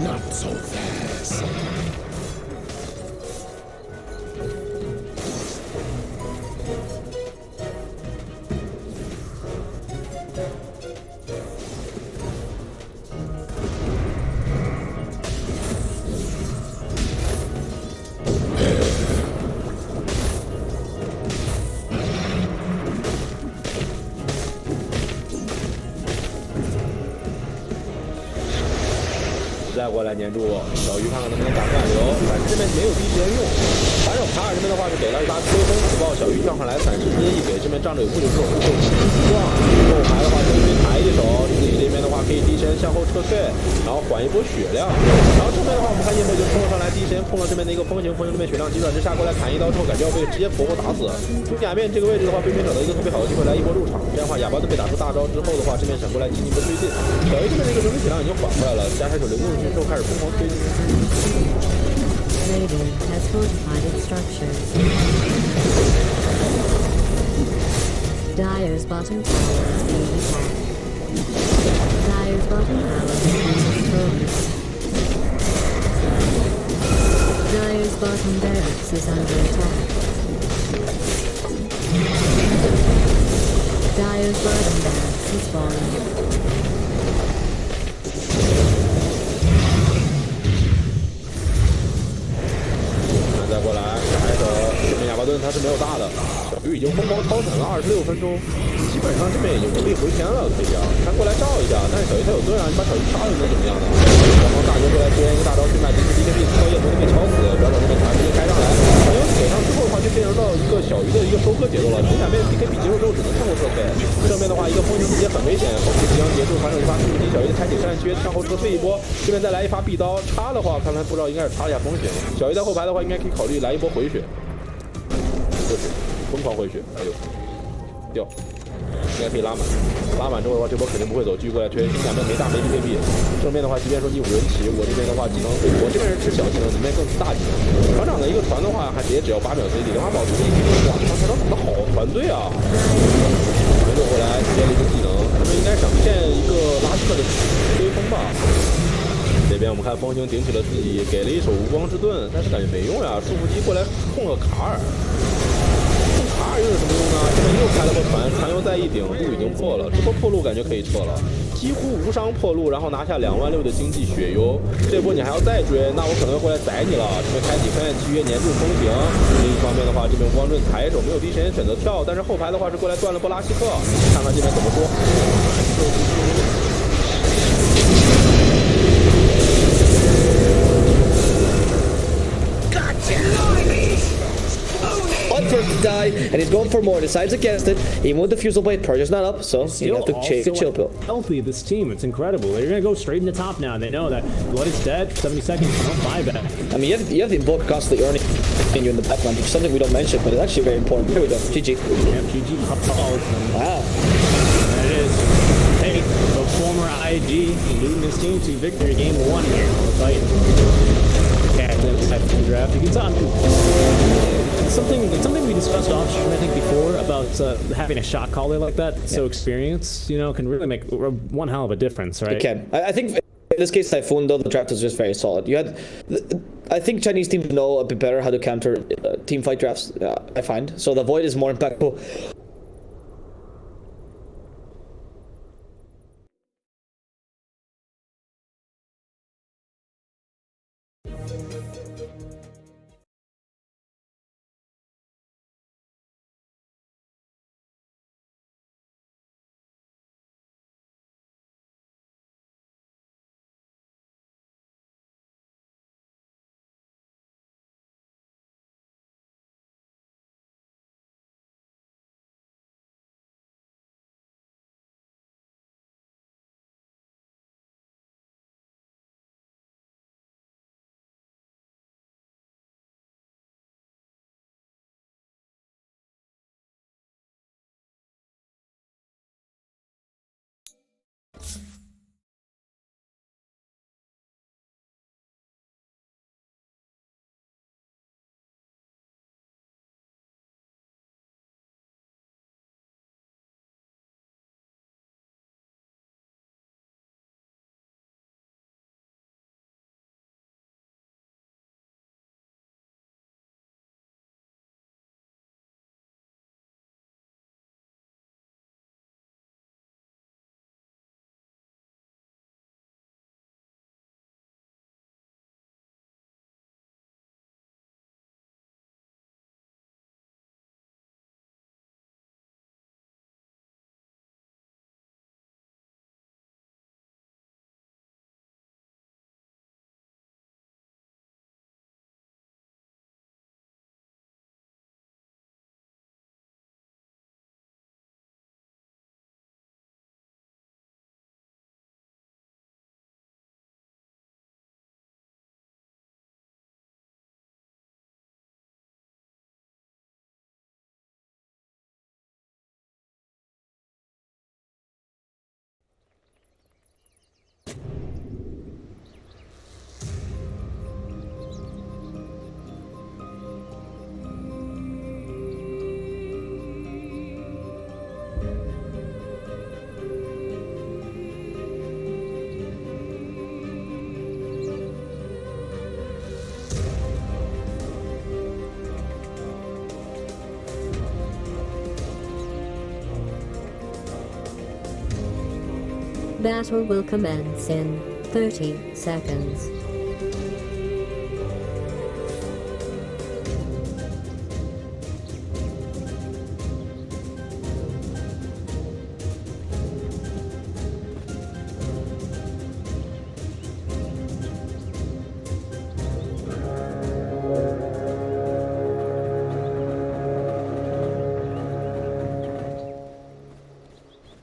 Not so fast. 再过来粘住小鱼，看看能不能打断流。反正这边没有第一时间用，反手卡尔这边的话是给了一发吹风自爆，小鱼跳上来反直接一给，这边仗着有不久之后被轻轻击撞。后排的话这边抬一手，自己这边的话可以低身向后撤退，然后缓一波血量。然后这边的话我们看叶墨就冲了上来，第一时间碰到这边的一个风行这边血量急转直下过来砍一刀之后，感觉要被直接活活打死。从亚面这个位置的话，对面找到一个特别好的机会来一波入场，这样的话哑巴队被打出大招之后的话，这边闪过来进行一波推进。小鱼这边的一个整体血量已经缓过来了，加上手流动性之后开始疯狂推进。Raven has fortified its structures. Dire's bottom tower is being attacked. Dire's bottom tower is being destroyed. Dire's bottom barracks is under attack. Dire's bottom barracks is falling. 再过来打一手，这边哑巴盾他是没有大的，小鱼已经疯狂超神了26分钟，基本上这边已经无力回天了。KG.L他过来照一下，但是小鱼他有盾啊，你把小鱼杀了能怎么样呢？然后大哥过来接一个大招去卖 DKB， 超叶魔被敲死，表长这边塔直接开上来，然后给上之后的话就变成到一个小鱼的一个收割节奏了。从两边 DKB 结束之后只能向后撤退，正面的话一个风行直接很危险，后期即将结束，反手一发速击，小鱼的开启山缺向后撤退一波，这边再来一发壁刀插的话，看来不知道应该是插一下风险。小鱼在后排的话应该可以考虑来一波回血。过去，疯狂回血，哎呦，掉，应该可以拉满，拉满之后的话，这波肯定不会走，继续过来推，两边没大没 DKB，正面的话，即便说你5人骑，我这边的话技能，我这边是吃小技能，你们更吃大技能。船长的一个船的话，还也只要8秒 CD，莲花宝石的一个哇，船长打的好团队啊！回过来接了一个技能，他们应该想骗一个拉克的追风吧。这边我们看风行顶起了自己，给了一手无光之盾，但是感觉没用呀。束缚机过来控了卡尔，控卡尔又有什么用呢？这边又开了个船，船又在一顶，路已经破了，这波破路感觉可以撤了，几乎无伤破路，然后拿下2万6的经济血优。这波你还要再追，那我可能会过来宰你了。这边开启分裂契约粘住风行，另一方面的话，这边无光盾抬手没有第一时间选择跳，但是后排的话是过来断了波拉希克，看看这边怎么说。On first to die, and he's going for more. Decides against it. Even with the fusel blade, Purge's not up, so you have to chill pill. Healthy, this team, it's incredible. They're gonna go straight into top now. They know that Blood is dead. 70 seconds, don't buy back. I mean, you have the invoke constantly earning you in the background, which is something we don't mention, but it's actually very important. Here we go. GG. Yeah, GG. Wow. There it is. Hey, the former IG leading his team to victory game 1 here on the fight. Typhoon draft. You can tell. It's something we discussed off stream, I think, before about having a shot caller like that, so experienced, you know, can really make one hell of a difference, right? It can. I think in this case, Typhoon, though, the draft was just very solid. I think Chinese teams know a bit better how to counter team fight drafts, I find. So the Void is more impactful. Battle will commence in 30 seconds.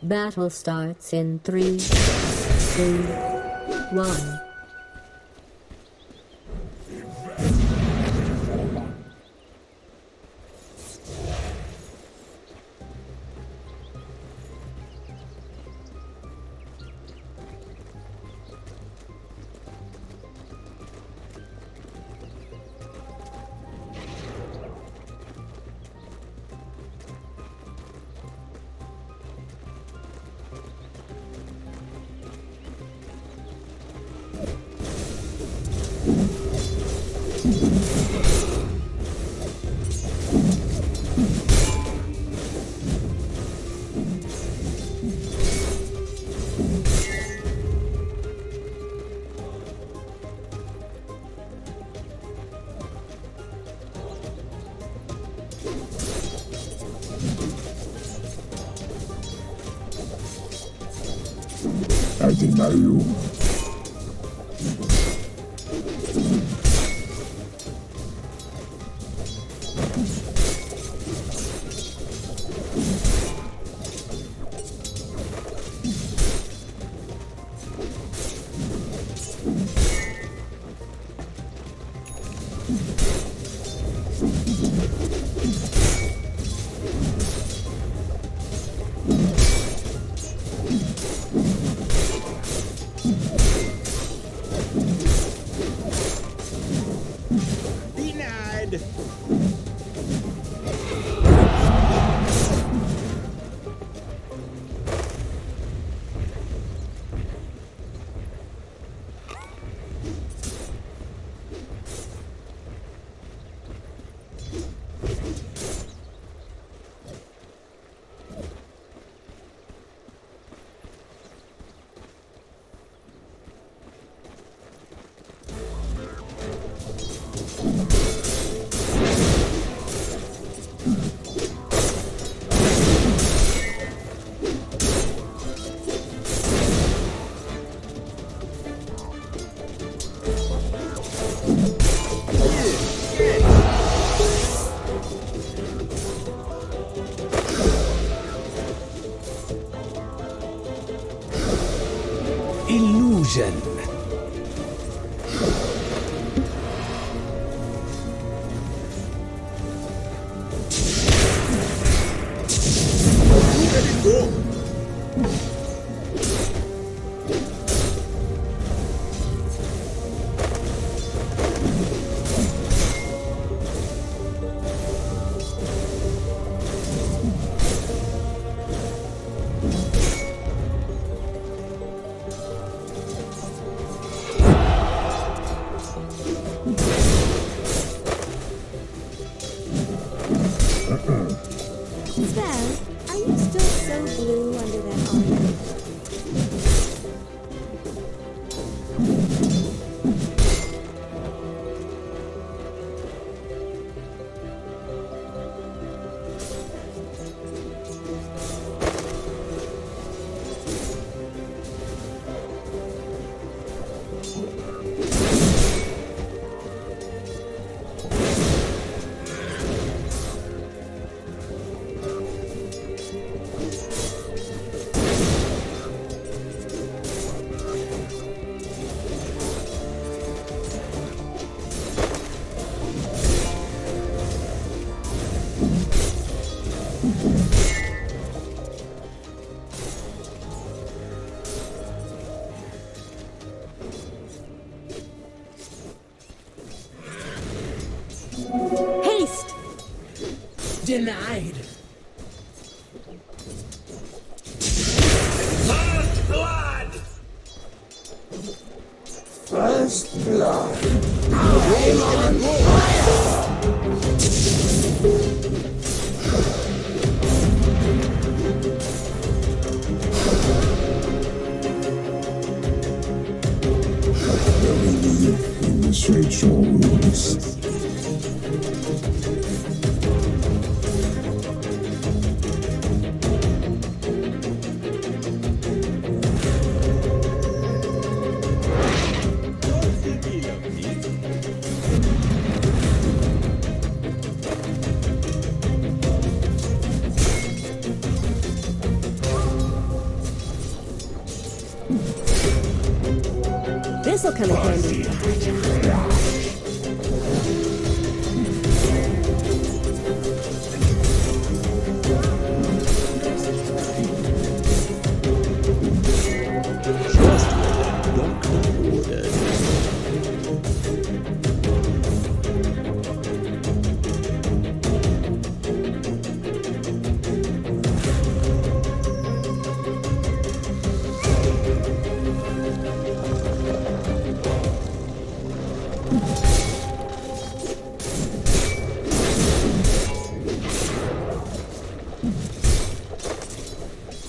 Battle starts in 3, 2, 1. I deny you. Denied. Illusion. Sven, are you still so blue under that armor? Haste! Denied. First blood. I'm on fire. This'll come in handy.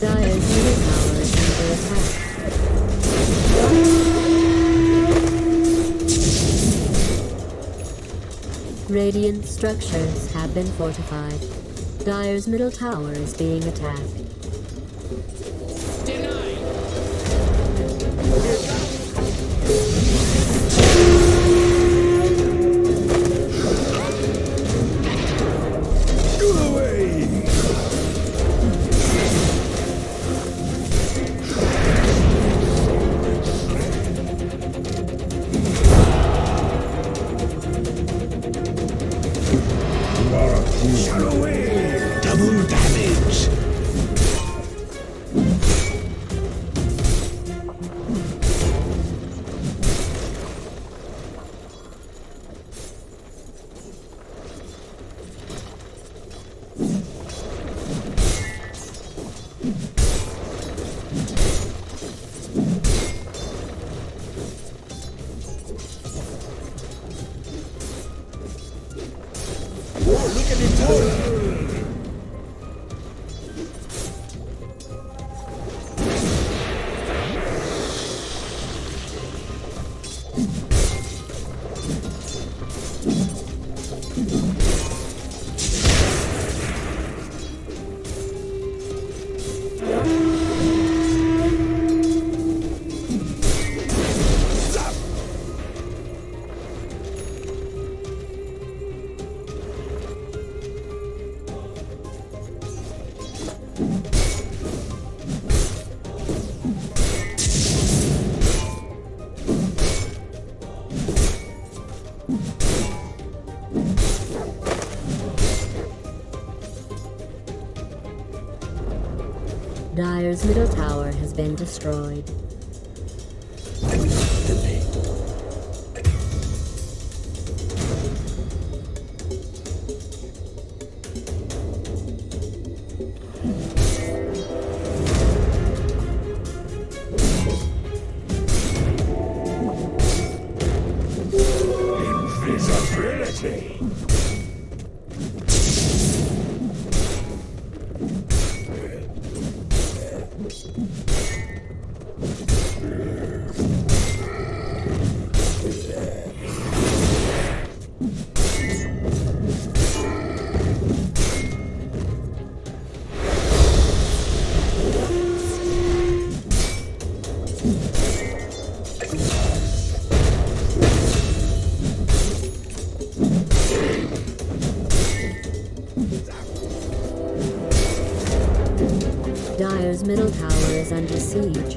Dire's middle tower is under attack. Radiant structures have been fortified. Dire's middle tower is being attacked. Double damage. Whoa, look at it go! Dire's middle tower has been destroyed. Invisibility. Dire's middle tower is under siege.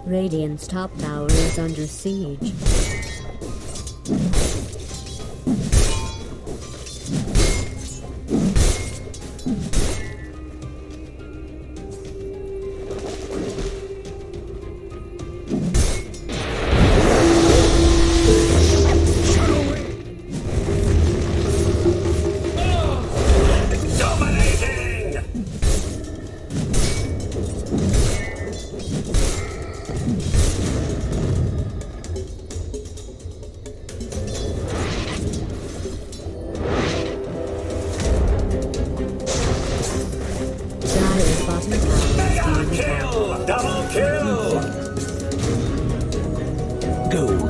Radiant's top tower is under siege.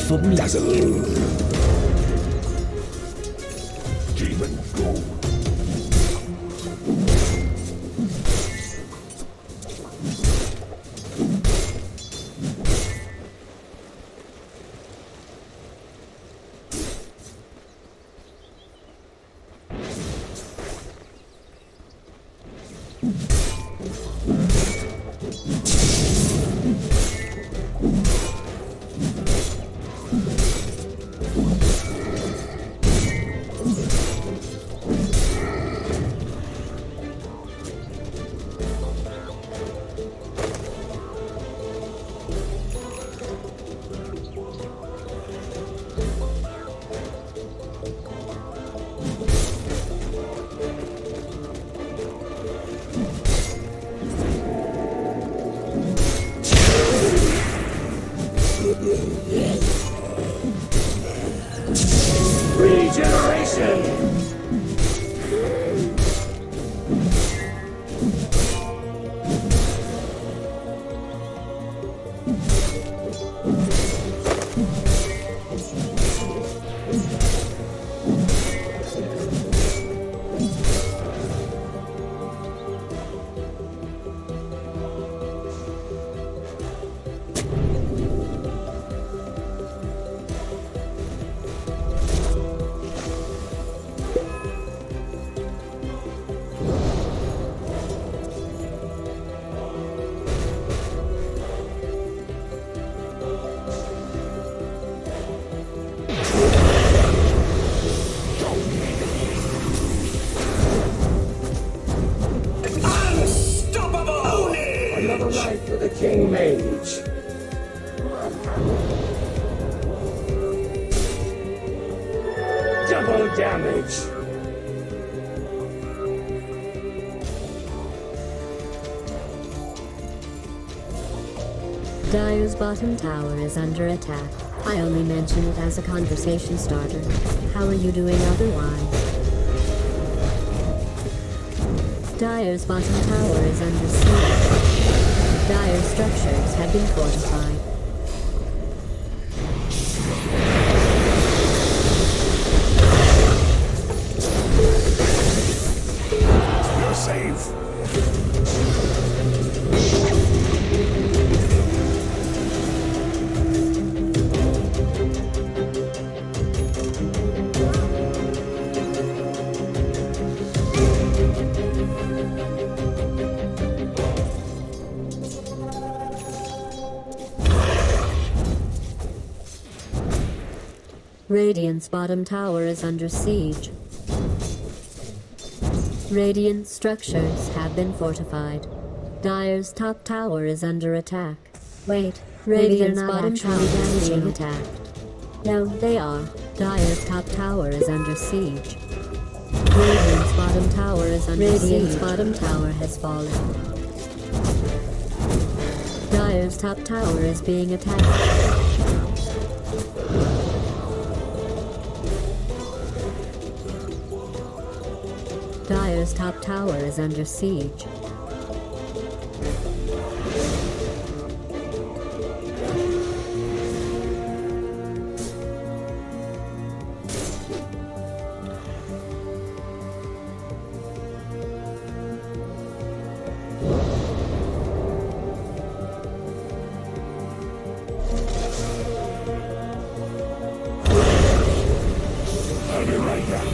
for me. Dazzle. Demon go. Regeneration! Unstoppable! Another life for the King Mage. Double damage. Dire's bottom tower is under attack. I only mention it as a conversation starter. How are you doing otherwise? Dire's bottom tower is under siege. Dire's structures have been fortified. You're safe. Radiant's bottom tower is under siege. Radiant structures have been fortified. Dire's top tower is under attack. Wait, Radiant's bottom tower is being attacked. No, they are. Dire's top tower is under siege. Radiant's bottom tower is under siege. Radiant's bottom tower has fallen. Dire's top tower is being attacked. Dire's top tower is under siege. I'll be right back.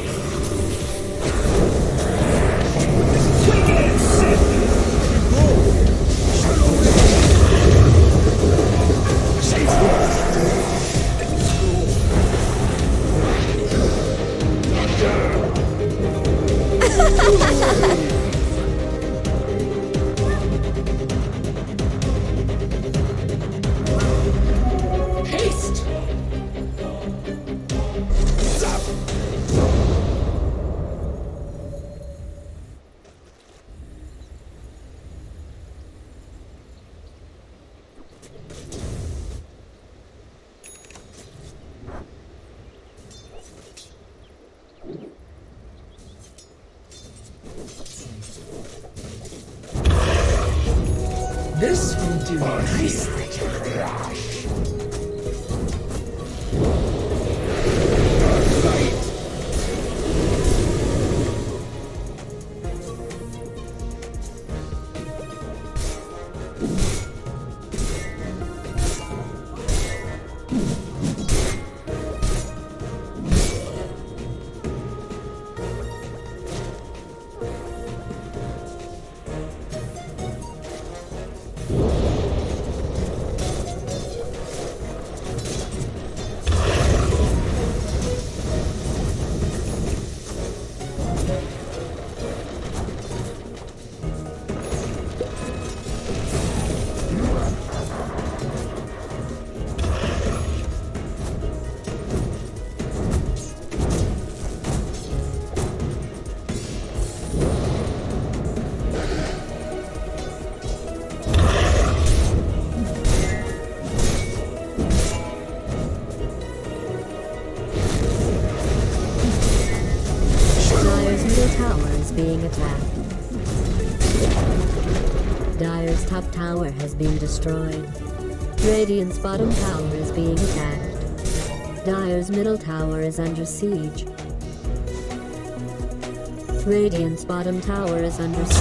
Haste! Zap! This will do nicely to crash. is being attacked. Dire's top tower has been destroyed. Radiant's bottom tower is being attacked. Dire's middle tower is under siege. Radiant's bottom tower is under siege.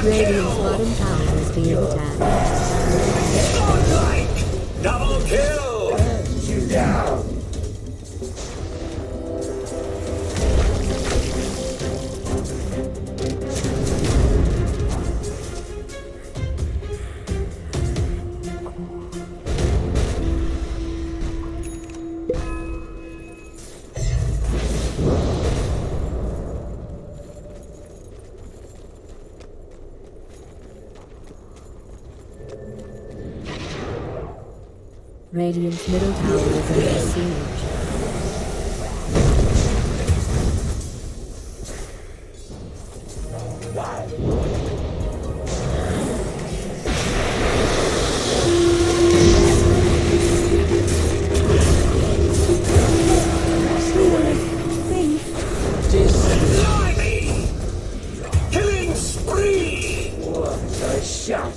Radiant's bottom tower is being attacked. Godlike! Double kill! And you down! Radiant's middle tower is under siege. Blimey! Killing spree! What a shot!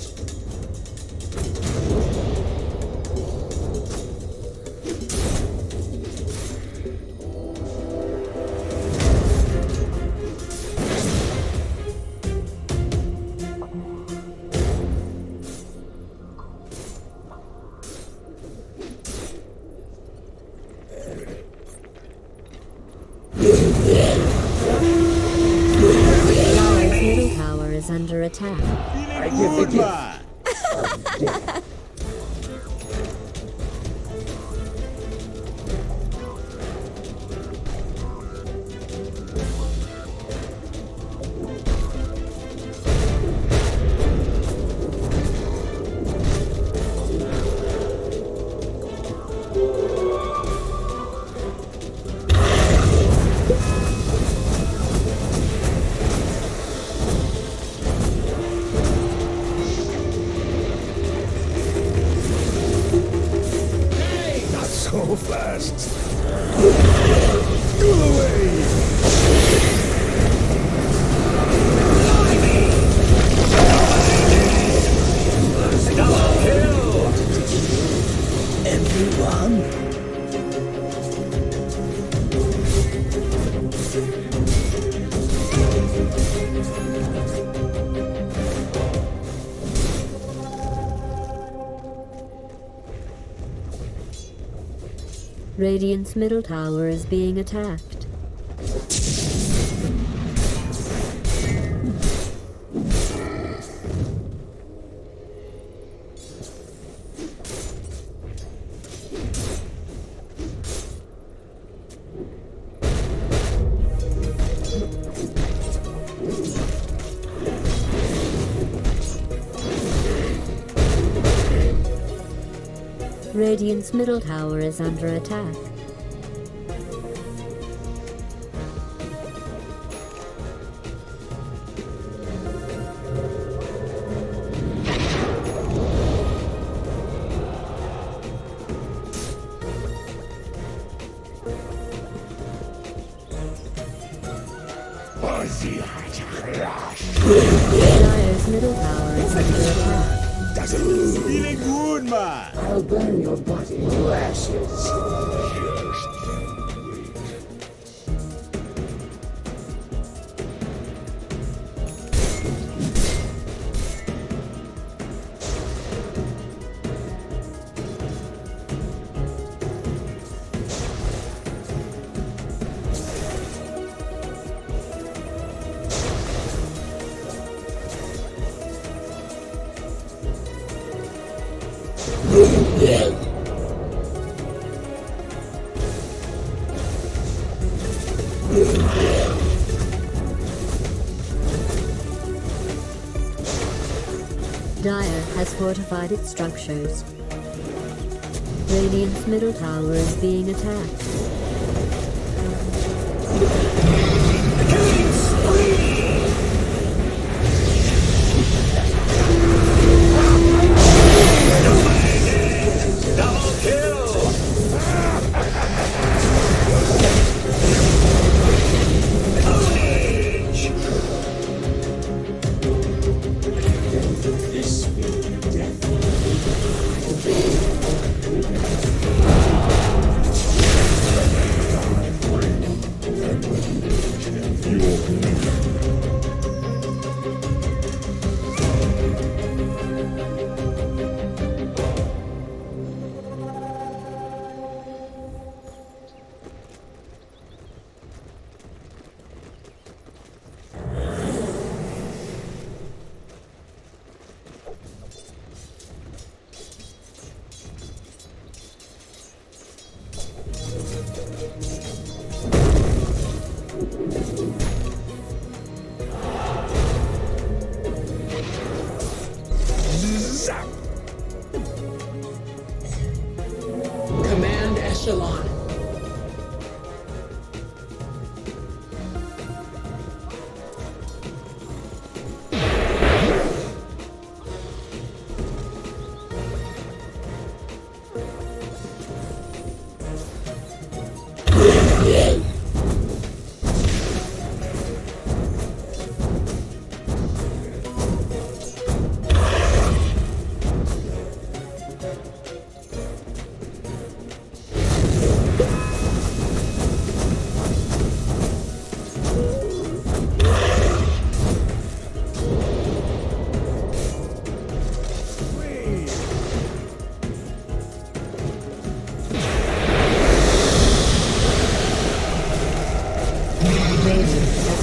Dire's middle tower is under attack. I give the gift. Not so fast. Go away! Double kill! Everyone? Radiant's middle tower is being attacked. Radiant's middle tower is under attack. Dire's middle tower is under attack. Feeling good, man! I'll burn your body to ashes. Dire has fortified its structures. Radiant's middle tower is being attacked. Double kill! echelon.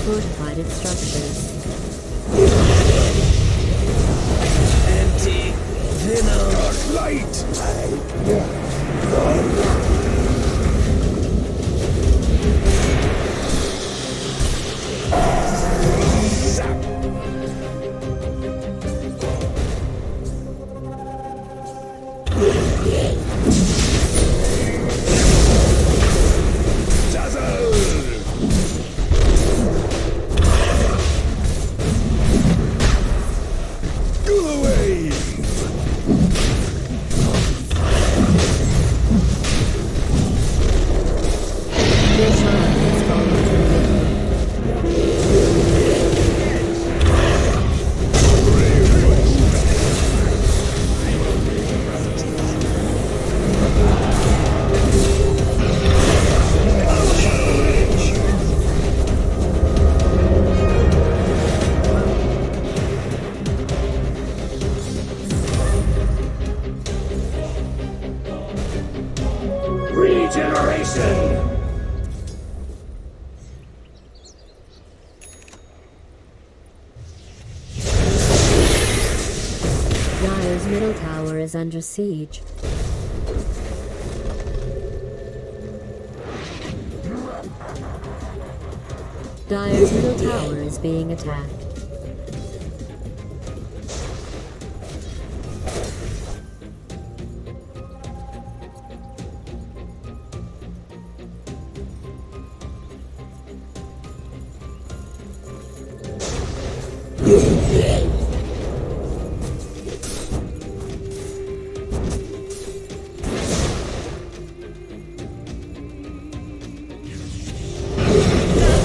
Fortified its structures. Dark light. Your shrine has fallen to the Regeneration. Dire's middle tower is under siege. Dire's middle tower is being attacked.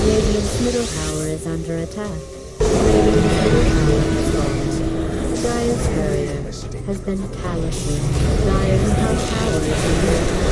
Radiant's middle tower is under attack. Dire's barrier has been callously. Dire's top tower is under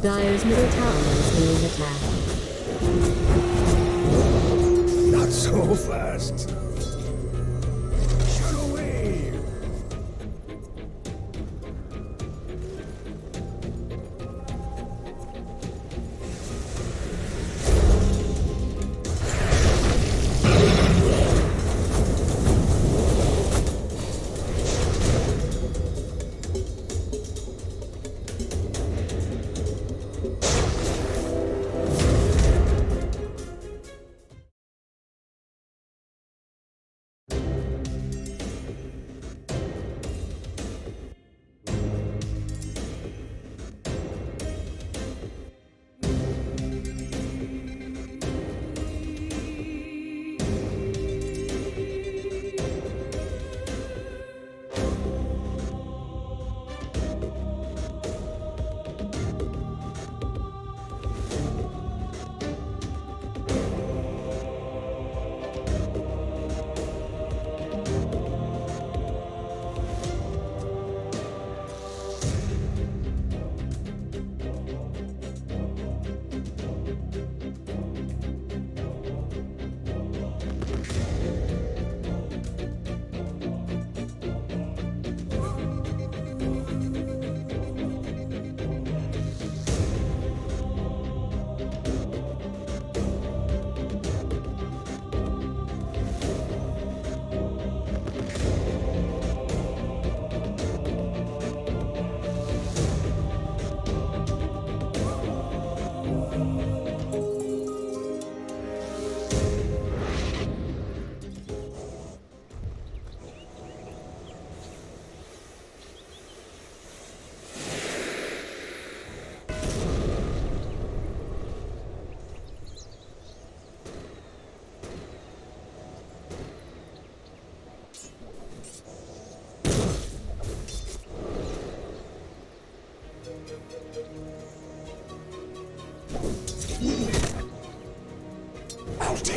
Dire's middle tower is being attacked. Not so fast.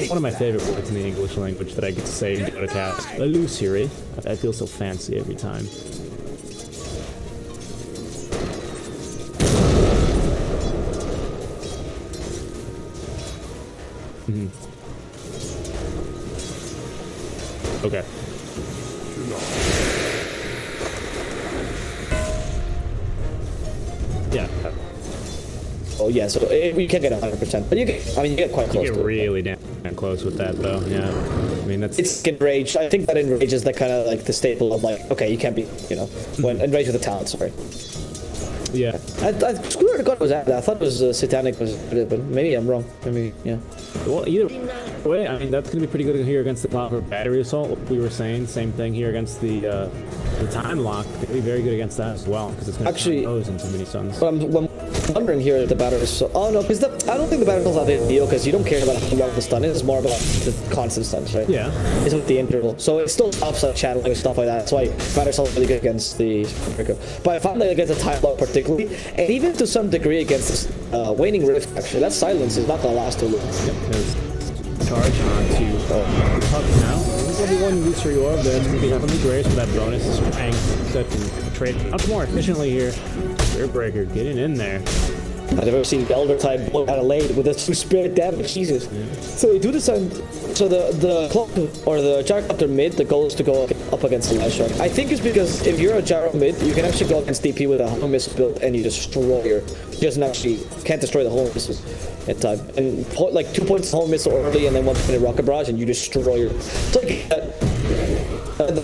one of my favorite words in the English language that I get to say in Dota2. Illusory. I feel so fancy every time. Okay. Yeah. Oh yeah, so you can't get 100%, but you get. I mean, you get quite close. You get really damn close with that, though. Yeah. I mean, that's. It's enrage. I think that enrage is the kind of like the staple of like, okay, you can't be, you know, when enrage with the talent. Sorry. Yeah. I swear to God it was that. I thought it was satanic, but maybe I'm wrong. Maybe yeah. Well, either way, I mean, that's going to be pretty good here against the Clockwork Battery Assault. We were saying same thing here against the Time Lock. It's going to be very good against that as well because it's going to actually pose into mini stuns. What I'm wondering here at the battery so oh no, because I don't think the battery assault's that big a deal because you don't care about how long the stun is. It's more about the constant stuns, right? Yeah. It's with the interval, so it still stops like channeling and stuff like that. That's why battery assault's really good against the breaker. But I found that against the Time Lock particularly, and even to some degree against this waning rift. Actually, that silence is not gonna last too long. Yep. There's charge onto Puck now. There's only one illusory orb there. It's going to be Heavenly Grace for that bonus. Bang. Set and trade much more efficiently here. Spirit Breaker getting in there. I've never seen Elder type blow out of lane with a 2 spirit damage. Jesus. Yeah. So they do decide. So the clock or the gyrocopter mid, the goal is to go up against the Last Shark. I think it's because if you're a gyro mid, you can actually go against DP with a home missile build and you destroy your. He doesn't actually can't destroy the home missile at time. And like 2 points home missile early and then 1 point rocket barrage and you destroy your. It's like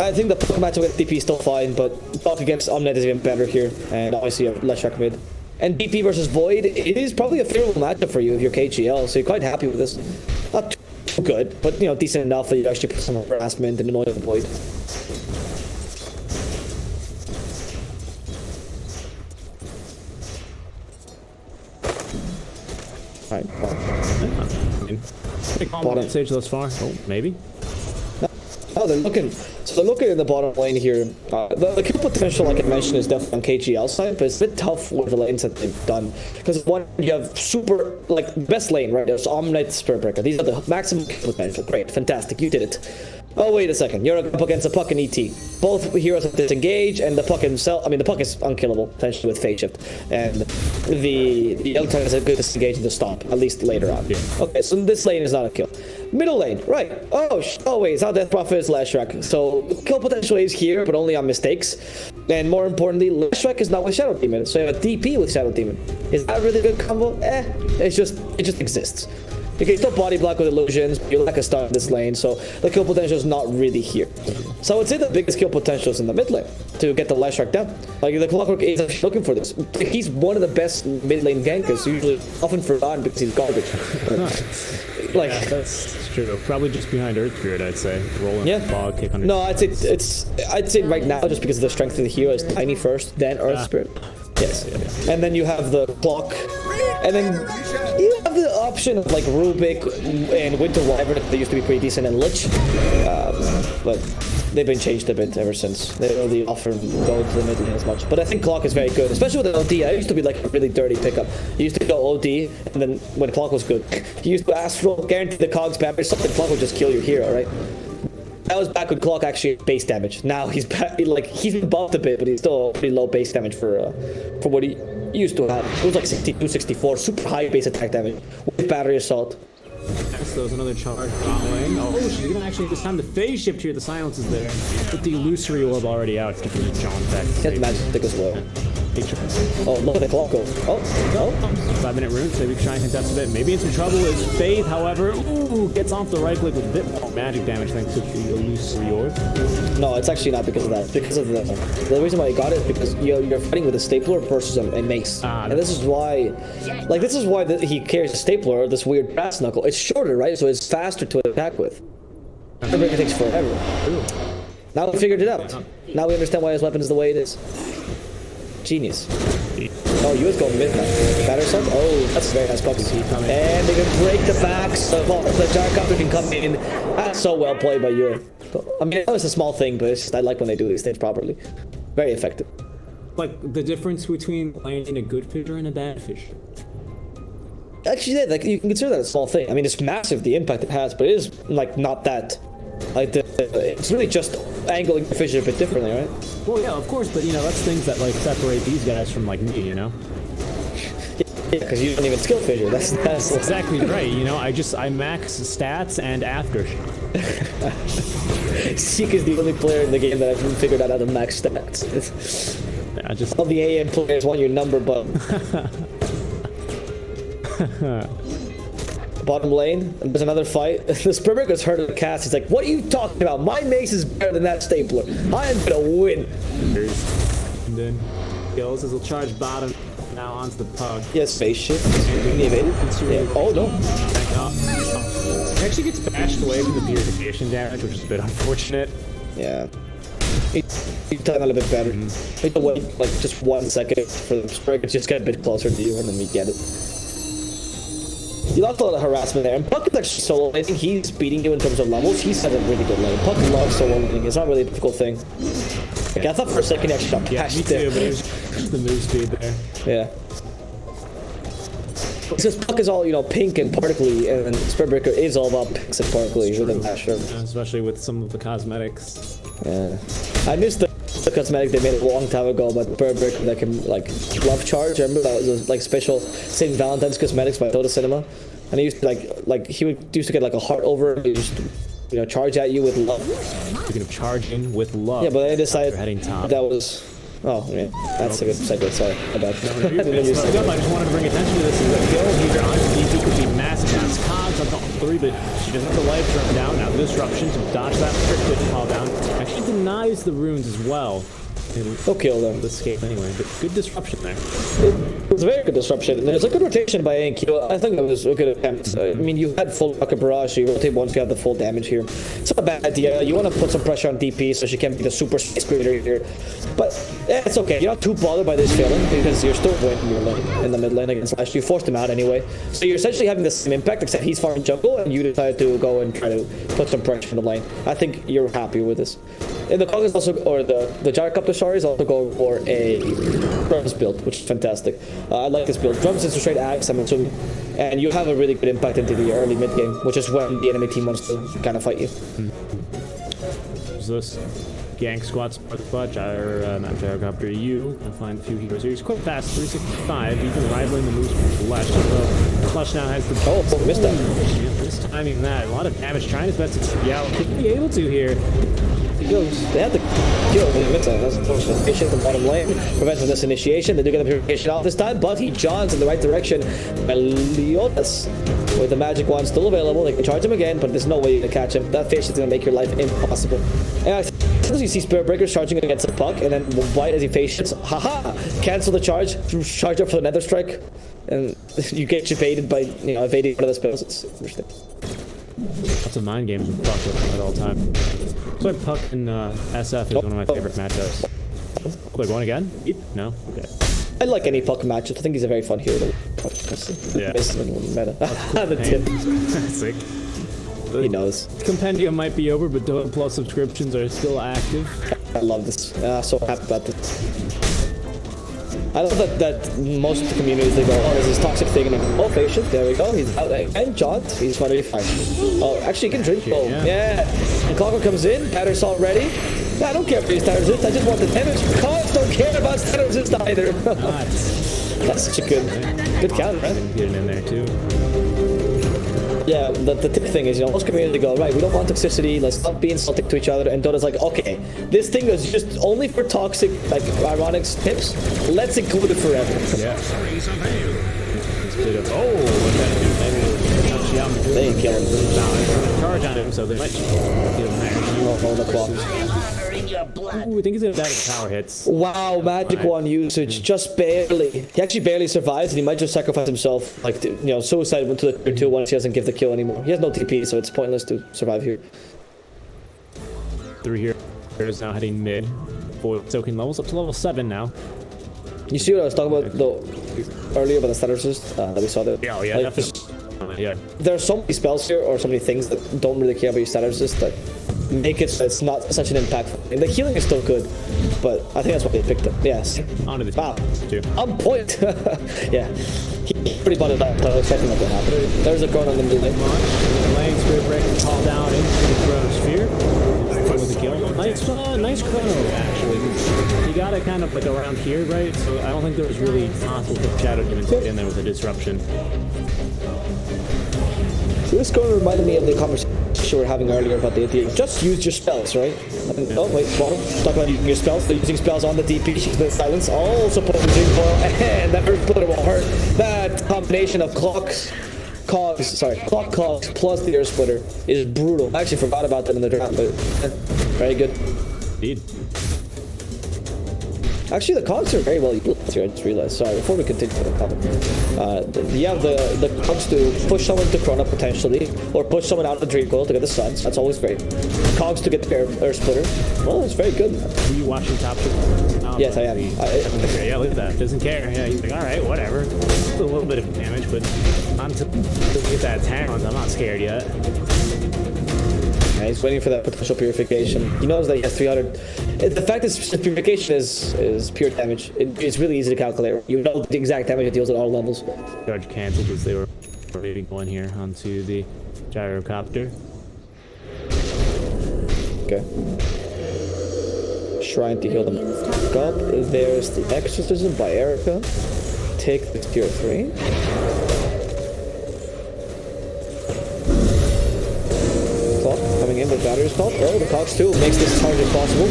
I think the Puck matchup with DP is still fine, but Puck against Omnet is even better here, and obviously a Last Shark mid. And DP versus Void, it is probably a favorable matchup for you if you're KG.L, so you're quite happy with this. Not too good, but you know, decent enough that you actually put some harassment and annoy the Void. Alright, bottom stage thus far. Oh, maybe. Oh, they're looking. So they're looking in the bottom lane here. The kill potential, like I mentioned, is definitely on KG.L side, but it's a bit tough with the lanes that they've done. Because one, you have super, like, best lane, right? There's Omnite, Spirit Breaker. These are the maximum kill potential. Great, fantastic, you did it. Oh, wait a second. You're up against a Puck and ET. Both heroes have disengage, and the Puck himself, I mean, the Puck is unkillable, potentially with Phase Shift. And the Elder has a good disengage to stop, at least later on. Yeah. Okay, so this lane is not a kill. Middle lane, right. Oh wait, it's not Death Prophet, it's Last Shark. So, kill potential is here, but only on mistakes. And more importantly, Last Shark is not with Shadow Demon, so you have a DP with Shadow Demon. Is that a really good combo? It just exists. You can still body block with illusions, but you lack a stun in this lane, so the kill potential is not really here. So I would say the biggest kill potential is in the mid lane to get the Last Shark down. Like the Clockwork is actually looking for this. He's one of the best mid lane gankers, usually often forgotten because he's garbage. Like yeah, that's true. Probably just behind Earth Spirit, I'd say. Rolling bog kick under. No, I'd say right now just because of the strength of the hero is Tiny first, then Earth Spirit. Yes. Yeah. And then you have the clock. And then you have the option of like Rubik and Winter Wyvern. They used to be pretty decent and Lich. But they've been changed a bit ever since. They don't really offer go to the mid lane as much. But I think Clock is very good, especially with the OD. I used to be like a really dirty pickup. You used to go OD, and then when Clock was good, you used to Astral, guarantee the cogs damage, something Clock would just kill your hero, right? That was back when Clock actually had base damage. Now he's back, like he's been buffed a bit, but he's still pretty low base damage for what he used to have. It was like 62, 64, super high base attack damage with battery assault. Next, there's another charge lane. Oh, she's gonna actually this time the phase shift here. The silence is there, with the illusory orb already out. Keeping John back. Get magic as well. Oh, look at the clock go. Oh. 5-minute rune, so maybe try and contest a bit. Maybe into trouble is Faith, however. Ooh, gets off the right click with a bit more magic damage thanks to the illusory orb. No, it's actually not because of that. It's because of the reason why you got it is because you're fighting with a stapler versus a mace. And this is why, he carries a stapler, this weird brass knuckle. It's shorter, right? So it's faster to attack with. It takes forever. Now we figured it out. Now we understand why his weapon is the way it is. Genius. Oh, you was going mid now. Batter assault? Oh, that's a very nice focus. And they can break the backs. The gyrocopter can come in. That's so well played by you. I mean, I know it's a small thing, but it's just, I like when they do these things properly. Very effective. Like the difference between playing a good fisher and a bad fisher. Actually, yeah, like you can consider that a small thing. I mean, it's massive the impact it has, but it is like not that. Like it's really just angling the fissure a bit differently, right? Well, yeah, of course, but you know, that's things that like separate these guys from like me, you know? Yeah, because you don't even skill fissure. That's exactly right. You know, I max stats and after. Seek is the only player in the game that I've figured out how to max stats. Yeah, just all the AM players want your number button. Bottom lane, there's another fight. The Spurberger's heard of the cast. He's like, what are you talking about? My mace is better than that stapler. I am gonna win. And then kills as he'll charge bottom. Now onto the puck. Yes, spaceship. Yeah. Oh no. He actually gets bashed away from the purification damage, which is a bit unfortunate. Yeah. He's done a little bit better. We have to wait like just 1 second for the Spurberger to just get a bit closer to you and then we get it. You lost a lot of harassment there, and Puck is actually solo laning. He's beating you in terms of levels. He's had a really good lane. Puck loves solo laning. It's not really a difficult thing. Like, I thought for a second he actually got pashed me too, but it was just the move speed there. Yeah. Because Puck is all, you know, pink and particly, and Spurberger is all about pinks and particly with a masher. Especially with some of the cosmetics. Yeah. I missed the cosmetic they made a long time ago about Spurberger that can, like, love charge. Remember that was like special St. Valentine's cosmetics by Dota Cinema? And he used to, like he used to get like a heart over it. He used to, you know, charge at you with love. Speaking of charging with love. Yeah, but I decided heading top. that was. Oh, yeah, that's a good segue. Sorry about that. I just wanted to bring attention to this. Is that kill here on DP could be massive. It's Cogs on top 3, but she doesn't have the life drop down. Now disruption to dodge that quick call down. Actually denies the runes as well. They'll kill them. Escape anyway, but good disruption there. It was a very good disruption. And there's a good rotation by ANQ. I think that was a good attempt. I mean, you had full rocket barrage, so you rotate once you have the full damage here. It's not a bad idea. You want to put some pressure on DP so she can be the super space creator here. But it's okay. You're not too bothered by this failing because you're still winning your lane in the mid lane against Flash. You forced him out anyway. So you're essentially having the same impact, except he's farming jungle and you decide to go and try to put some pressure on the lane. I think you're happy with this. And the Kong is also, or the Gyrocopter, sorry, is also going for a Drums build, which is fantastic. I like this build. Drums is a straight axe, I'm assuming, and you have a really good impact into the early mid game, which is when the enemy team wants to kind of fight you. Who's this? Gank squad support the clutch, not Gyrocopter, you can find a few heroes here. He's quite fast, 365, even rivaling the moves from Flush. So Flush now has the... Oh, missed that. Yeah, just timing that. A lot of damage, trying his best to... Yeah, could be able to here. They had to kill him in the mid-time. That's unfortunate. Patient in the bottom lane prevents this initiation. They do get the purification off this time, but he jogs in the right direction. Meliodas with the magic wand still available. They can charge him again, but there's no way to catch him. That fish is going to make your life impossible. And sometimes you see Spiritbreakers charging against the puck, and then White as he face shits, haha, cancel the charge, charge up for the Nether Strike, and you get baited by, you know, evading one of the spells. It's interesting. Lots of mind games with Puck at all time. So Puck in SF is one of my favorite matchups. Oh, they're going again? No? Okay. I like any Puck matchup. I think he's a very fun hero. Yeah. Meta. The tip. Sick. He knows. Compendium might be over, but Dota Plus subscriptions are still active. I love this. So happy about this. I love that most of the communities, they go, oh, there's this toxic thing, and oh, patient, there we go, he's out, and John, he's finally fine. Oh, actually, he can drink. Oh, yeah. And Clocker comes in, Batter Salt ready. I don't care for these Statter Resist, I just want the damage. Cons don't care about Statter Resist either. That's such a good counter, right? Getting in there, too. Yeah, the tip thing is, you know, most communities go, right, we don't want toxicity, let's not be insulting to each other, and Dota's like, okay, this thing is just only for toxic, like, ironic tips, let's include it forever. Yeah. They ain't killing him. Charge on him, so they might give him the clock. Ooh, I think he's gonna die with power hits. Wow, magic wand usage, just barely. He actually barely survives, and he might just sacrifice himself, like, you know, suicide went to the tier 2 once he doesn't give the kill anymore. He has no TP, so it's pointless to survive here. 3 here is now heading mid. 4 soaking levels up to level 7 now. You see what I was talking about earlier about the Statter Resist that we saw there? Yeah, yeah, like, definitely. Yeah. There are so many spells here, or so many things that don't really care about your Statter Resist that make it so it's not such an impact. And the healing is still good, but I think that's why they picked it. Yes. Onto the Wow. too. On point. Yeah. He's pretty butted up. I was expecting that to happen. There's a chrono in the lane. Lane Spirit Breaker call down into the Chrono Sphere. With the kill. Nice chrono, actually. You got it kind of like around here, right? So I don't think there was really possible to put Shadow Demons in there with a disruption. So this chrono reminded me of the conversation we were having earlier about the idea of just use your spells, right? And, oh wait, Bottle. Talk about using your spells. So using spells on the DP, she's been silence. Also put in Dream Coil, and that first splitter will hurt. That combination of clock cogs plus the air splitter is brutal. I actually forgot about that in the draft, but very good. Indeed. Actually, the cogs are very well utilized here. I just realized. Sorry, before we continue with the comment, you have the cogs to push someone to Chrono potentially, or push someone out of the Dream Coil to get the stuns. That's always great. Cogs to get the air splitter. Well, it's very good. Were you watching top? Yes, I am. Yeah, look at that. Doesn't care. Yeah, he's like, all right, whatever. Just a little bit of damage, but until we get that talent, I'm not scared yet. Yeah, he's waiting for that potential purification. He knows that he has 300. The fact that purification is pure damage. It's really easy to calculate. You know the exact damage it deals at all levels. Charge canceled as they were maybe going here onto the gyrocopter. Okay. Shrine to heal them up. There's the Exorcism by Erica. Take the tier 3. In with battery assault. Oh, the cogs too makes this charge impossible.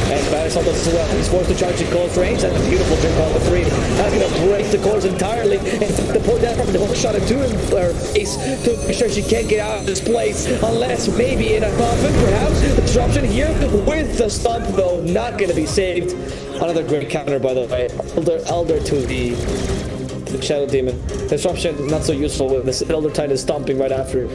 And battery assault does as well. He's forced to charge at close range. That's a beautiful drink on the 3. That's gonna break the cores entirely. And the point down from the hook shot into her face to make sure she can't get out of this place unless maybe in a coffin, perhaps. The disruption here with the stump though, not gonna be saved. Another great counter by the way. Elder to the Shadow Demon. Disruption not so useful with this Elder Titan is stomping right after.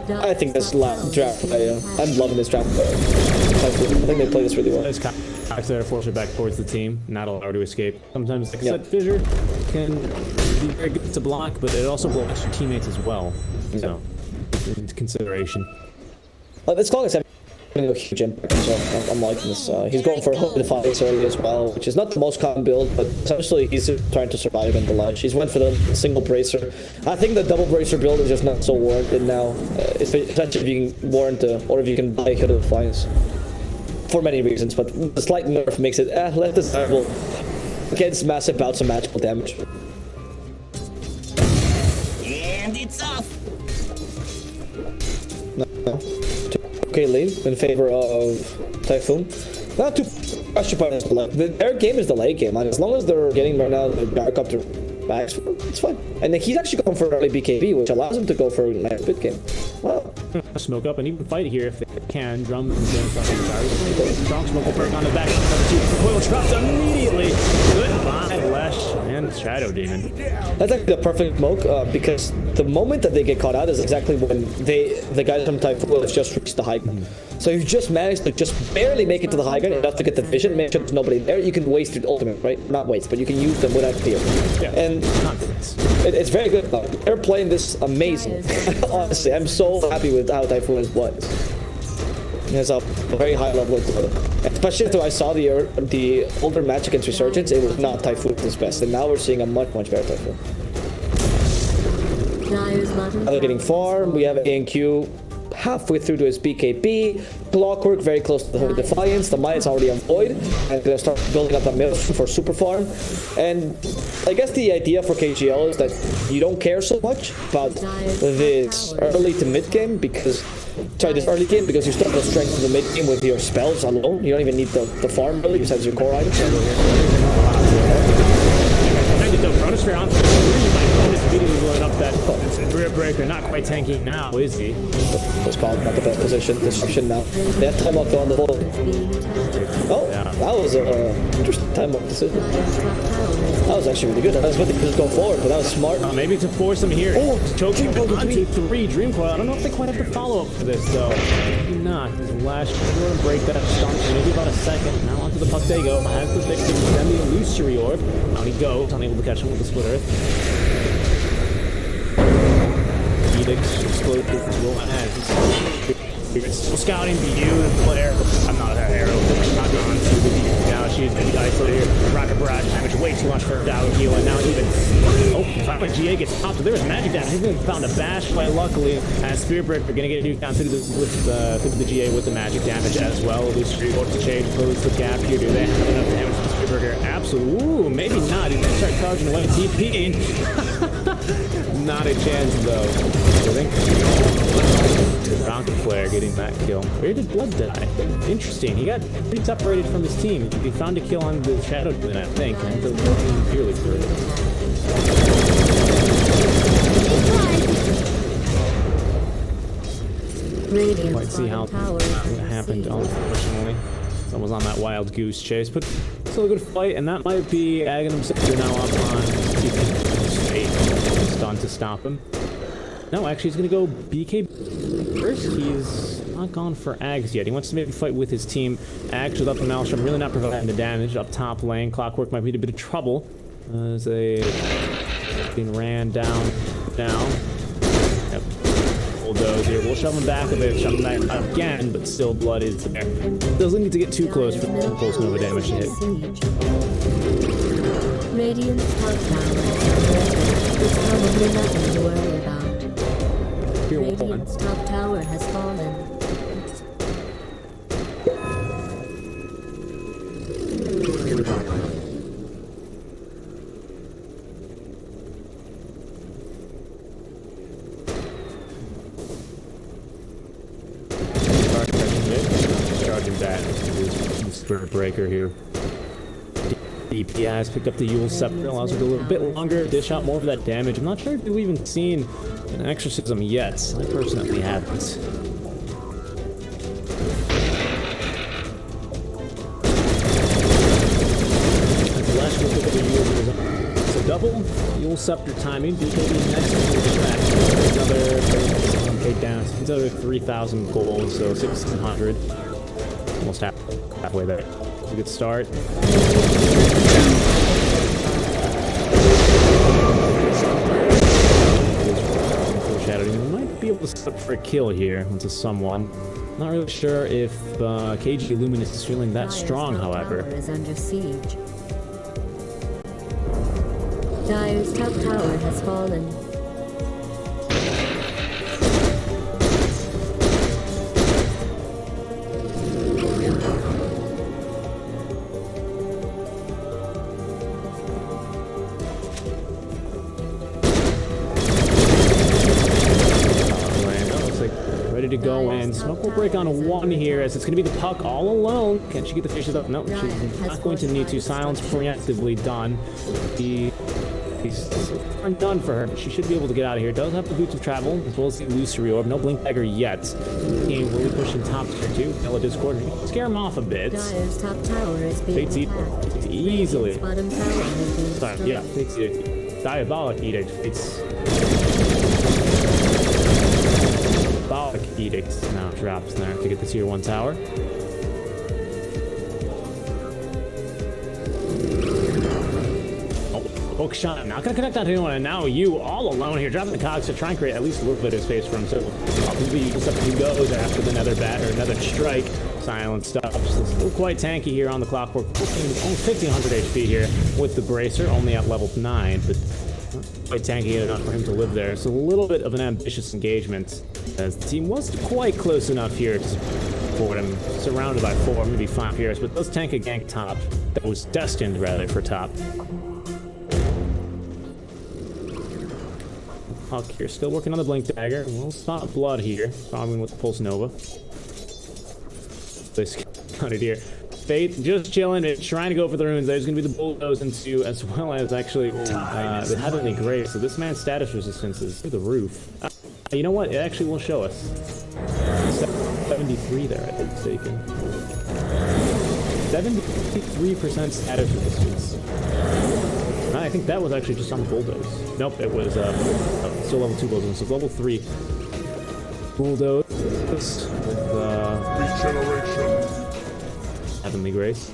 I think this last draft, I'm loving this draft. I think they play this really well. Those cogs there force her back towards the team, not allow her to escape. Sometimes like set fissure can be very good to block, but it also blocks your teammates as well. So, into consideration. This call is having a huge impact, so I'm liking this. He's going for Hook Defiance early as well, which is not the most common build, but essentially he's trying to survive in the ledge. He's went for the single bracer. I think the double bracer build is just not so warranted now, especially if you can warrant or if you can buy Hook Defiance. For many reasons, but the slight nerf makes it less desirable against massive bouts of matchable damage. And it's off. No. Okay, lane in favor of Typhoon. Not too much about it. Their game is the late game, and as long as they're getting right now the gyrocopter back, it's fine. And he's actually going for early BKB, which allows him to go for a nice bit game. Wow. Smoke up and even fight here if they can. Drum and strong smoke will break on the back. Number 2. Coil drops immediately. Goodbye, Lesh and Shadow Demon. That's actually the perfect smoke because the moment that they get caught out is exactly when the guys from Typhoon have just reached the high ground. So you just managed to just barely make it to the high ground enough to get the vision, make sure there's nobody there. You can waste your ultimate, right? Not waste, but you can use them without fear. Yeah. And it's very good. They're playing this amazing. Honestly, I'm so happy with how Typhoon is playing. He has a very high level of Dota. Especially after I saw the older match against Resurgence, it was not Typhoon at his best, and now we're seeing a much better Typhoon. Now they're getting farm. We have ANQ halfway through to his BKB. Clockwork very close to the Holy Defiance. The Mine is already on Void and gonna start building up a Maelstrom for super farm. And I guess the idea for KG.L is that you don't care so much about this early to mid game because this early game because you still have the strength of the mid game with your spells alone. You don't even need the farm really besides your core items. Chronosphere on immediately blowing up that rear breaker. Not quite tanking now, is he? That's probably not the best position. Disruption now. They have time up on the ball. Oh, yeah. That was an interesting time up decision. That was actually really good. I was about to just go forward, but that was smart. Maybe to force him here. Oh, choking onto 3 Dream Coil. I don't know if they quite have the follow-up for this, though. Maybe not. His last going to break that stomp for maybe about a second. Now onto the puck they go. Has the victim, then the illusory orb. Out he goes, unable to catch him with the split earth. Edicts, explosive will end. Still scouting BU, the player. I'm not that arrow. Not gone to the BU. Now she's going to be isolated here. Rocket barrage damage, way too much for her Dow heal, and now even. Oh, finally GA gets popped. There's magic damage. He's going to found a bash play, luckily. And Spirit Breaker going to get a nuke down through the GA with the magic damage as well. Illusory Orb to change, close the gap here. Do they have enough damage for Spirit Breaker? Absolutely. Ooh, maybe not. He's going to start charging away. TPing. Not a chance, though. I think. Rocket Flare getting that kill. Where did Blood die? Interesting. He got pretty separated from his team. He found a kill on the Shadow Twin, I think. And the purely through. Might see how that happened, unfortunately. Someone's on that wild goose chase, but still a good fight, and that might be Aghanim himself now up on stun to stop him. No, actually, he's going to go BK first. He's not gone for Ags yet. He wants to maybe fight with his team. Ags with up the Maelstrom, really not providing the damage. Up top lane, Clockwork might be in a bit of trouble. As they being ran down now. Yep. Bulldoze here. We'll shove him back a bit, shove him back again, but still blood is there. Doesn't need to get too close for the Pulse Nova damage to hit. Radiant's top tower. There's probably nothing to worry about. Radiant's top tower has fallen. Charging back. Spirit Breaker here. DPS picked up the Yule Scepter, allows her to go a little bit longer, dish out more of that damage. I'm not sure if we've even seen an exorcism yet. I personally haven't. It's a double Yule Scepter timing. BKB next another paid down. It's another 3,000 gold, so 1,600. Almost halfway there. It's a good start. Foreshadowing. Might be able to step for a kill here into someone. Not really sure if KG Luminous is feeling that strong, however. Is under siege. Dire's top tower has fallen. To go in. Smoke will break on one here as it's going to be the Puck all alone. Can she get the fishes up? No, she's not going to need to. Silence preemptively done. He's done for her, but she should be able to get out of here. Does have the boots of travel as well as the illusory orb. No blink dagger yet. Team will be pushing top tier 2. Yellow Discord. Scare him off a bit. Dire's top tower is being attacked. Easily. Bottom tower has been destroyed. Yeah, it's Diabolic Edict. It's Diabolic Edict now drops there to get the tier 1 tower. Hook shot, not gonna connect on anyone, and now you all alone here, dropping the cogs to try and create at least a little bit of space for himself. Obviously, he goes after the nether bat or another strike. Silent stops. Still quite tanky here on the Clockwork. Almost 1,500 HP here with the bracer, only at level 9, but quite tanky enough for him to live there. So a little bit of an ambitious engagement, as the team was quite close enough here to support him, surrounded by 4, maybe 5 heroes, but does tank a gank top that was destined rather for top. Huck here, still working on the blink dagger. We'll stop blood here, following with the Pulse Nova. They scouted here. Fate just chilling, trying to go for the runes. There's going to be the bulldoze into, as well as actually the Heavenly Grace. So this man's status resistance is through the roof. You know what? It actually will show us. 73 there, if I'm mistaken. 73% status resistance. I think that was actually just on the bulldoze. Nope, it was still level 2 bulldoze. So level 3 bulldoze with Regeneration. Heavenly Grace.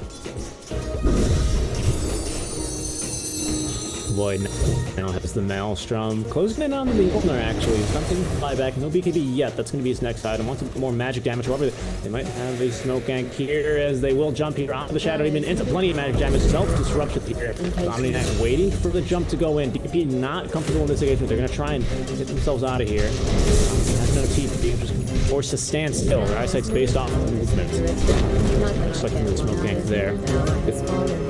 Void now has the Maelstrom. Closing in on the Mjolnir, actually. Something to fly back. No BKB yet. That's going to be his next item. Wants a bit more magic damage. However, they might have a smoke gank here as they will jump here onto the Shadow Demon into plenty of magic damage. Self-disruption here. Omni Knight waiting for the jump to go in. DP not comfortable in this engagement. They're going to try and get themselves out of here. Has no TP. Just forced to stand still. Their eyesight's based off of movement. Looks like the smoke gank there.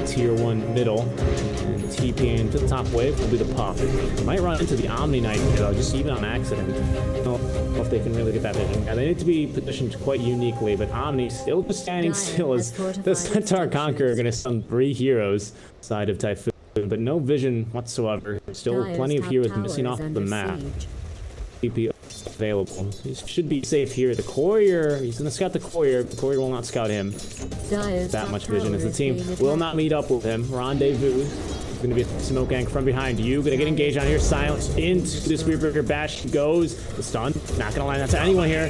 Tier 1 middle. And TPing to the top wave will be the pop. Might run into the Omni Knight though, just even on accident. I don't know if they can really get that vision. Yeah, they need to be positioned quite uniquely, but Omni still just standing still as the Centaur Conqueror going to stun 3 heroes side of Typhoon, but no vision whatsoever. Still plenty of heroes missing off the map. TP available. He should be safe here. The courier, he's going to scout the courier. The courier will not scout him. That much vision as the team will not meet up with him. Rendezvous. It's going to be a smoke gank from behind you. Going to get engaged on here. Silence into the Spearbreaker bash goes. The stun. Not going to land that to anyone here.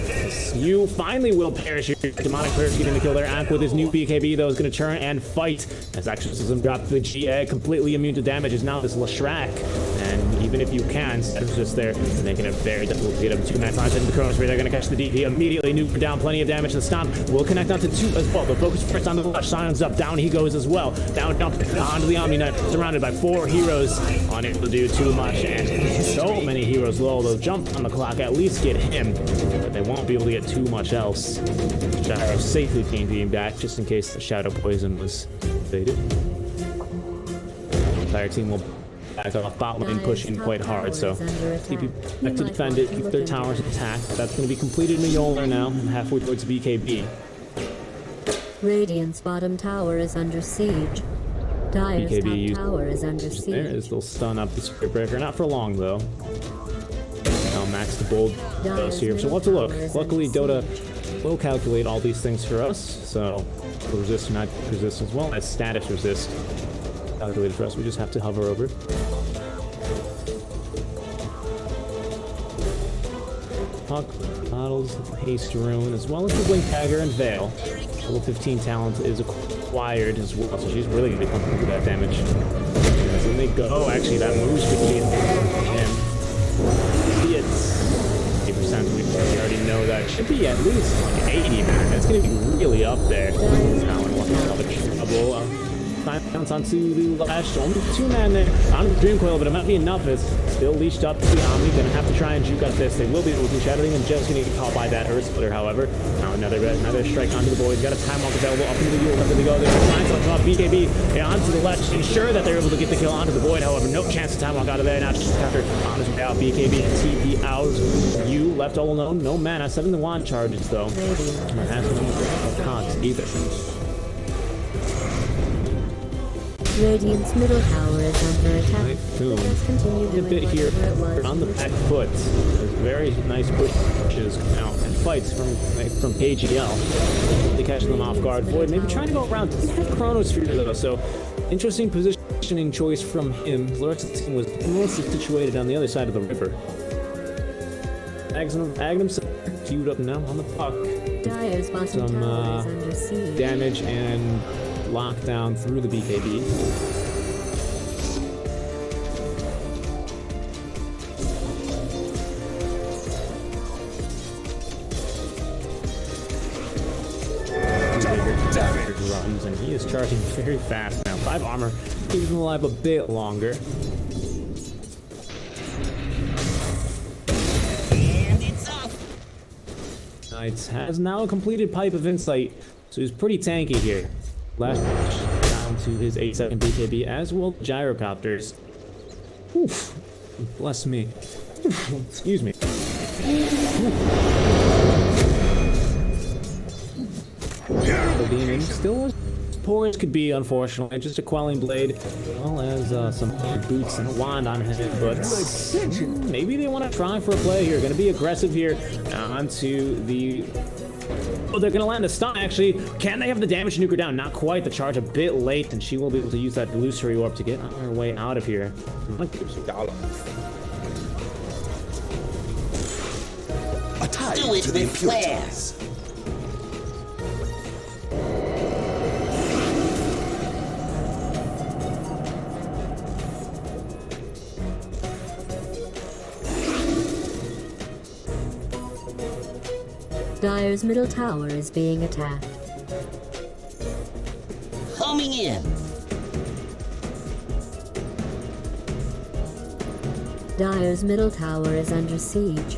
You finally will perish here. Demonic Cleric getting the kill there. Ack with his new BKB though is going to turn and fight. As Exorcism dropped the GA. Completely immune to damage is now this Lashrak. And even if you can, resist there, making it very difficult to get him 2 max lines into the Chronosphere. They're going to catch the DP immediately. Nuke down, plenty of damage. The stomp will connect onto 2 as well. The focus first onto the left. Silence up. Down he goes as well. Down, jump onto the Omni Knight. Surrounded by 4 heroes. Unable to do too much. And so many heroes low. They'll jump on the clock. At least get him. But they won't be able to get too much else. Gyro safely being back just in case the Shadow Poison was evaded. The entire team will back off bot lane, pushing quite hard, so TP back to defend it, keep their towers intact. That's going to be completed in Mjolnir now, halfway towards BKB. Radiant's bottom tower is under siege. Dire's BKB top tower is under siege. There is, they'll stun up the Spearbreaker, not for long though. Now max the bold dose here, so we'll have to look. Luckily Dota will calculate all these things for us, so resist, not resist, as well as status resist. Calculated for us, we just have to hover over. Puck, Bottles, Haste Rune, as well as the Blink Dagger and Veil. Level 15 talent is acquired as well, so she's really going to be pumping through that damage. As then they go, oh, actually, that moves could be him. See, it's 80%, we already know that. Should be at least like 80, man. That's going to be really up there. Now, and what's trouble. Bounce onto the Lash, only 2 man there on the Dream Coil, but it might be enough. It's still leashed up to the Omni, gonna have to try and juke up this. They will be able to Shadow Demon, just gonna get caught by that Earth Splitter, however. Now another strike onto the Void, got a time walk available up into the Yule, left to go. They're trying to come off BKB onto the left, ensure that they're able to get the kill onto the Void, however, no chance to time walk out of there. Now just after on his way out, BKB and TP out. You left all alone, no mana, 7 the wand charges though. It has no cogs either. Radiant's middle tower is under attack. Typhoon, a bit here on the back foot. There's very nice pushes out and fights from KG.L. They catch them off guard. Void maybe trying to go around. Doesn't have Chronosphere though, so interesting positioning choice from him. Lorenzo's team was mostly situated on the other side of the river. Agnum queued up now on the puck. Dire's bottom tower is under siege. Damage and lockdown through the BKB. Runs and he is charging very fast now. 5 armor, keeps him alive a bit longer. And it's up. Knights has now a completed Pipe of Insight, so he's pretty tanky here. Last match down to his 8-second BKB, as will Gyrocopters. Oof. Bless me. Excuse me. The demon still as poor as could be, unfortunately. Just a Quelling Blade, as well as some boots and a wand on his head, but maybe they want to try for a play here. Going to be aggressive here onto the... Oh, they're going to land a stun, actually. Can they have the damage to nuke her down? Not quite. The charge a bit late, and she will be able to use that illusory orb to get on her way out of here. A tie to the impurities. Dire's middle tower is being attacked. Homing in. Dire's middle tower is under siege.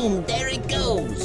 Boom! There it goes.